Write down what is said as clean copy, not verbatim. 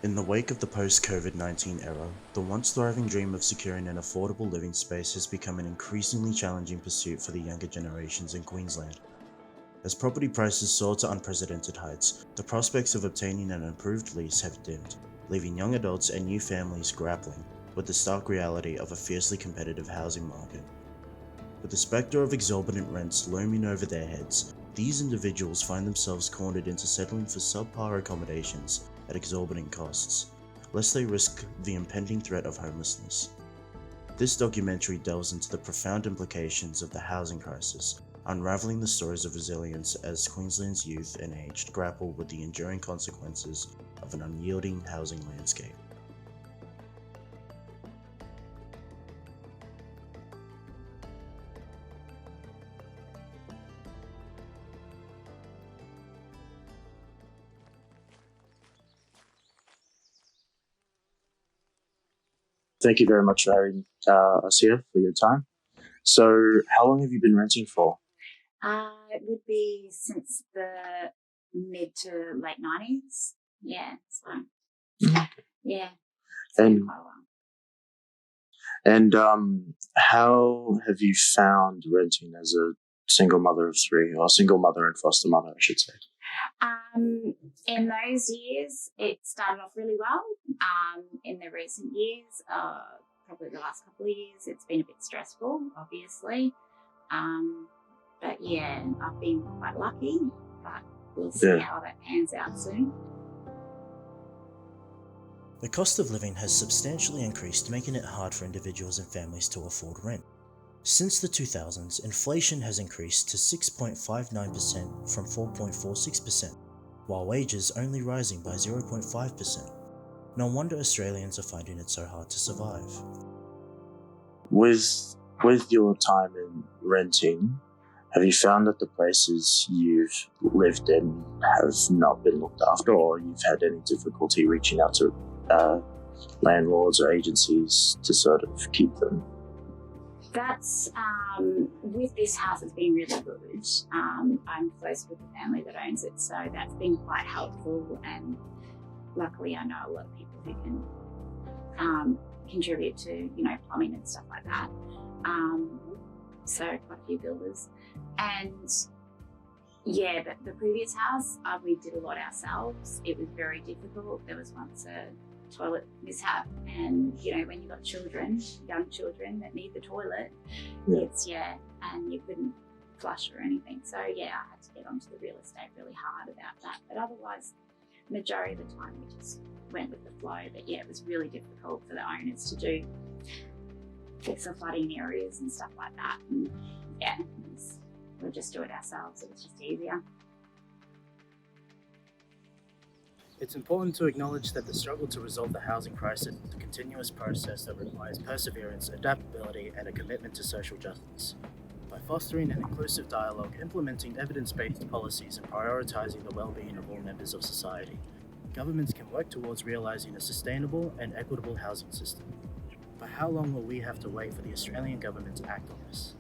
In the wake of the post-COVID-19 era, the once thriving dream of securing an affordable living space has become an increasingly challenging pursuit for the younger generations in Queensland. As property prices soar to unprecedented heights, the prospects of obtaining an improved lease have dimmed, leaving young adults and new families grappling with the stark reality of a fiercely competitive housing market. With the spectre of exorbitant rents looming over their heads, these individuals find themselves cornered into settling for subpar accommodations at exorbitant costs, lest they risk the impending threat of homelessness. This documentary delves into the profound implications of the housing crisis, unraveling the stories of resilience as Queensland's youth and aged grapple with the enduring consequences of an unyielding housing landscape. Thank you very much for having us here for your time. So, how long have you been renting for? It would be since the mid to late 90s. Yeah, so yeah, it's been quite a while. And how have you found renting as a single mother of three, or single mother and foster mother, I should say? In those years, it started off really well. In the recent years, probably the last couple of years, it's been a bit stressful, obviously. But yeah, I've been quite lucky, but we'll see how that pans out soon. The cost of living has substantially increased, making it hard for individuals and families to afford rent. Since the 2000s, inflation has increased to 6.59% from 4.46%, while wages only rising by 0.5%. No wonder Australians are finding it so hard to survive. With your time in renting, have you found that the places you've lived in have not been looked after, or you've had any difficulty reaching out to landlords or agencies to sort of keep them? That's, with this house, it's been really good. I'm close with the family that owns it, so that's been quite helpful, and luckily I know a lot of people who can contribute to, plumbing and stuff like that. So quite a few builders. And yeah, but the previous house, we did a lot ourselves. It was very difficult. There was once a toilet mishap, and when you've got children, young children that need the toilet, and you couldn't flush or anything. So yeah, I had to get onto the real estate really hard about that. But otherwise, majority of the time we just went with the flow. But yeah, it was really difficult for the owners to fix the flooding areas and stuff like that. And yeah, we'll just do it ourselves. It was just easier. It's important to acknowledge that the struggle to resolve the housing crisis is a continuous process that requires perseverance, adaptability, and a commitment to social justice. By fostering an inclusive dialogue, implementing evidence-based policies, and prioritising the well-being of all members of society, governments can work towards realising a sustainable and equitable housing system. But how long will we have to wait for the Australian government to act on this?